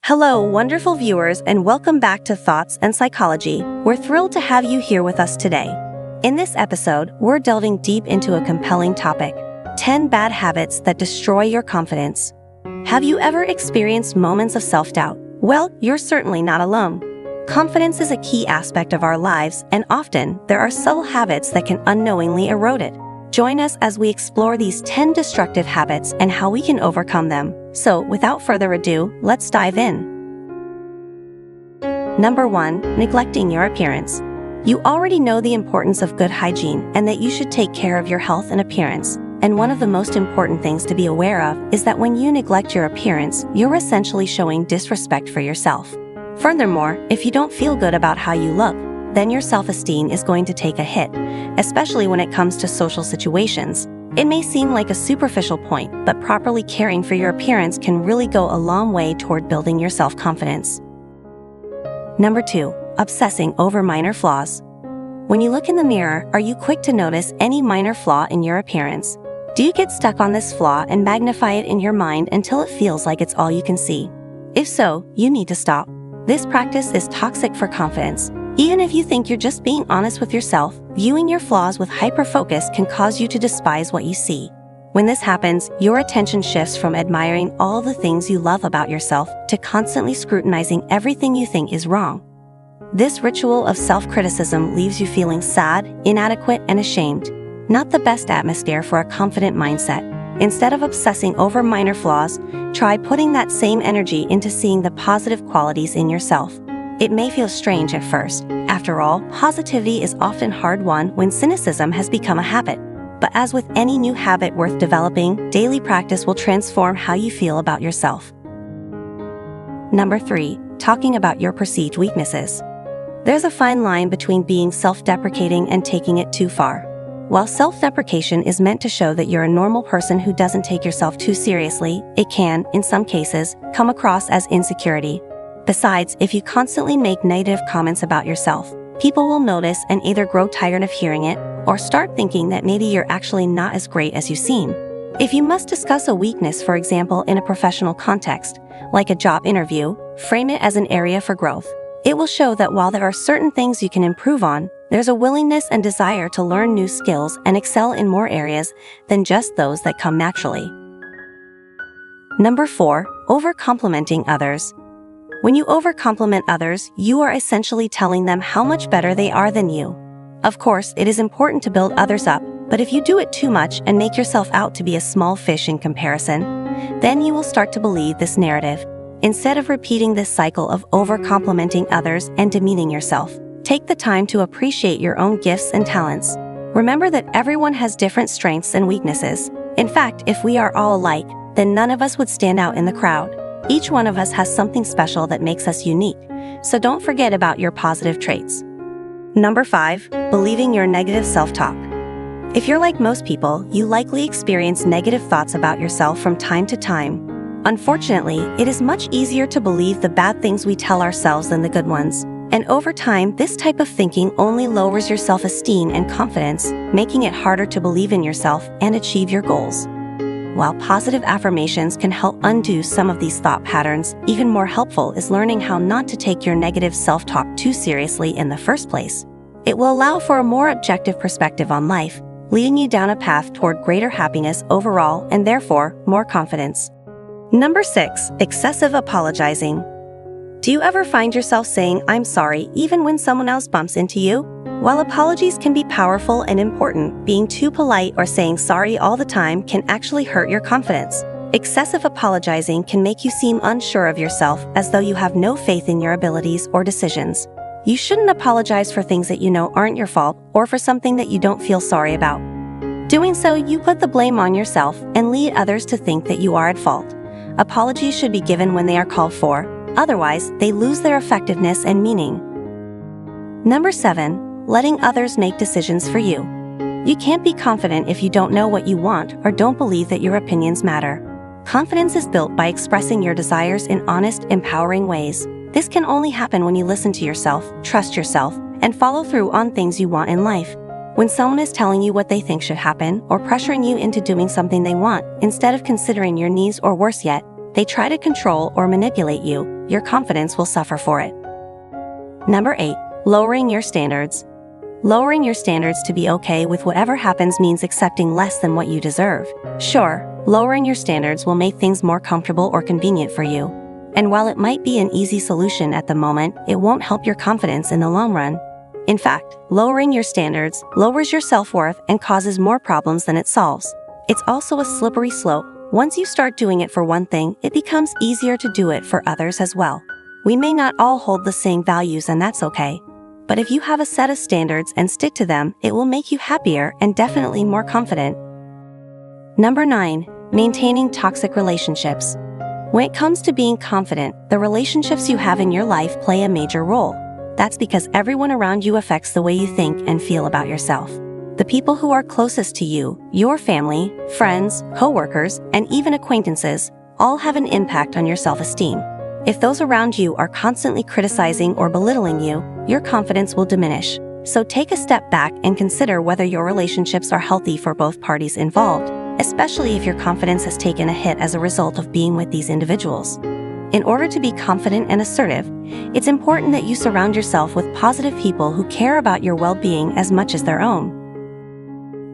Hello, wonderful viewers, and welcome back to Thoughts and Psychology. We're thrilled to have you here with us today. In this episode, we're delving deep into a compelling topic: 10 bad habits that destroy your confidence. Have you ever experienced moments of self-doubt? Well, you're certainly not alone. Confidence is a key aspect of our lives, and often there are subtle habits that can unknowingly erode it. Join us as we explore these 10 destructive habits and how we can overcome them. So, without further ado, let's dive in. Number 1. Neglecting your appearance. You already know the importance of good hygiene and that you should take care of your health and appearance. And one of the most important things to be aware of is that when you neglect your appearance, you're essentially showing disrespect for yourself. Furthermore, if you don't feel good about how you look, then your self-esteem is going to take a hit, especially when it comes to social situations. It may seem like a superficial point, but properly caring for your appearance can really go a long way toward building your self-confidence. Number 2. Obsessing over minor flaws. When you look in the mirror, are you quick to notice any minor flaw in your appearance? Do you get stuck on this flaw and magnify it in your mind until it feels like it's all you can see? If so, you need to stop. This practice is toxic for confidence. Even if you think you're just being honest with yourself, viewing your flaws with hyper-focus can cause you to despise what you see. When this happens, your attention shifts from admiring all the things you love about yourself to constantly scrutinizing everything you think is wrong. This ritual of self-criticism leaves you feeling sad, inadequate, and ashamed. Not the best atmosphere for a confident mindset. Instead of obsessing over minor flaws, try putting that same energy into seeing the positive qualities in yourself. It may feel strange at first. After all, positivity is often hard-won when cynicism has become a habit. But as with any new habit worth developing, daily practice will transform how you feel about yourself. Number 3. Talking about your perceived weaknesses. There's a fine line between being self-deprecating and taking it too far. While self-deprecation is meant to show that you're a normal person who doesn't take yourself too seriously, it can, in some cases, come across as insecurity. Besides, if you constantly make negative comments about yourself, people will notice and either grow tired of hearing it or start thinking that maybe you're actually not as great as you seem. If you must discuss a weakness, for example, in a professional context, like a job interview, frame it as an area for growth. It will show that while there are certain things you can improve on, there's a willingness and desire to learn new skills and excel in more areas than just those that come naturally. Number 4. Overcomplicating others. When you overcompliment others, you are essentially telling them how much better they are than you. Of course, it is important to build others up, but if you do it too much and make yourself out to be a small fish in comparison, then you will start to believe this narrative. Instead of repeating this cycle of overcomplimenting others and demeaning yourself, take the time to appreciate your own gifts and talents. Remember that everyone has different strengths and weaknesses. In fact, if we are all alike, then none of us would stand out in the crowd. Each one of us has something special that makes us unique, so don't forget about your positive traits. Number 5. Believing your negative self-talk. If you're like most people, you likely experience negative thoughts about yourself from time to time. Unfortunately, it is much easier to believe the bad things we tell ourselves than the good ones. And over time, this type of thinking only lowers your self-esteem and confidence, making it harder to believe in yourself and achieve your goals. While positive affirmations can help undo some of these thought patterns, even more helpful is learning how not to take your negative self-talk too seriously in the first place. It will allow for a more objective perspective on life, leading you down a path toward greater happiness overall and therefore more confidence. Number 6. Excessive apologizing. Do you ever find yourself saying, "I'm sorry," even when someone else bumps into you? While apologies can be powerful and important, being too polite or saying sorry all the time can actually hurt your confidence. Excessive apologizing can make you seem unsure of yourself, as though you have no faith in your abilities or decisions. You shouldn't apologize for things that you know aren't your fault or for something that you don't feel sorry about. Doing so, you put the blame on yourself and lead others to think that you are at fault. Apologies should be given when they are called for, otherwise they lose their effectiveness and meaning. Number 7. Letting others make decisions for you. You can't be confident if you don't know what you want or don't believe that your opinions matter. Confidence is built by expressing your desires in honest, empowering ways. This can only happen when you listen to yourself, trust yourself, and follow through on things you want in life. When someone is telling you what they think should happen or pressuring you into doing something they want, instead of considering your needs or worse yet, they try to control or manipulate you, your confidence will suffer for it. Number 8. Lowering your standards. Lowering your standards to be okay with whatever happens means accepting less than what you deserve. Sure, lowering your standards will make things more comfortable or convenient for you. And while it might be an easy solution at the moment, it won't help your confidence in the long run. In fact, lowering your standards lowers your self-worth and causes more problems than it solves. It's also a slippery slope. Once you start doing it for one thing, it becomes easier to do it for others as well. We may not all hold the same values, and that's okay. But if you have a set of standards and stick to them, it will make you happier and definitely more confident. Number 9. Maintaining toxic relationships. When it comes to being confident, the relationships you have in your life play a major role. That's because everyone around you affects the way you think and feel about yourself. The people who are closest to you, your family, friends, co-workers, and even acquaintances, all have an impact on your self-esteem. If those around you are constantly criticizing or belittling you, your confidence will diminish. So take a step back and consider whether your relationships are healthy for both parties involved, especially if your confidence has taken a hit as a result of being with these individuals. In order to be confident and assertive, it's important that you surround yourself with positive people who care about your well-being as much as their own.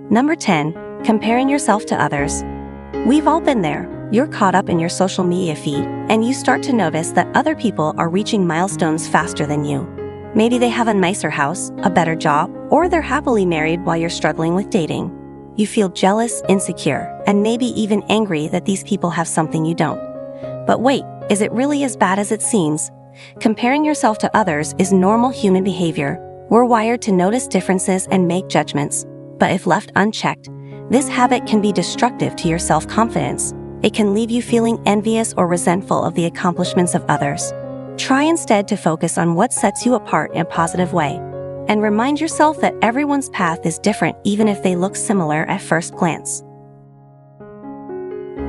Number 10. Comparing yourself to others. We've all been there. You're caught up in your social media feed, and you start to notice that other people are reaching milestones faster than you. Maybe they have a nicer house, a better job, or they're happily married while you're struggling with dating. You feel jealous, insecure, and maybe even angry that these people have something you don't. But wait, is it really as bad as it seems? Comparing yourself to others is normal human behavior. We're wired to notice differences and make judgments. But if left unchecked, this habit can be destructive to your self-confidence. It can leave you feeling envious or resentful of the accomplishments of others. Try instead to focus on what sets you apart in a positive way. And remind yourself that everyone's path is different even if they look similar at first glance.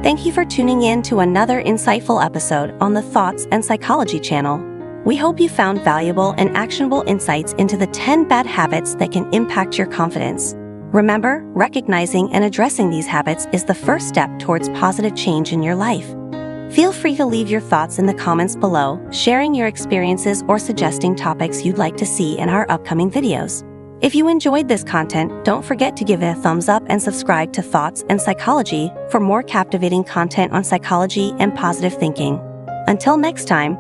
Thank you for tuning in to another insightful episode on the Thoughts and Psychology channel. We hope you found valuable and actionable insights into the 10 bad habits that can impact your confidence. Remember, recognizing and addressing these habits is the first step towards positive change in your life. Feel free to leave your thoughts in the comments below, sharing your experiences or suggesting topics you'd like to see in our upcoming videos. If you enjoyed this content, don't forget to give it a thumbs up and subscribe to Thoughts and Psychology for more captivating content on psychology and positive thinking. Until next time,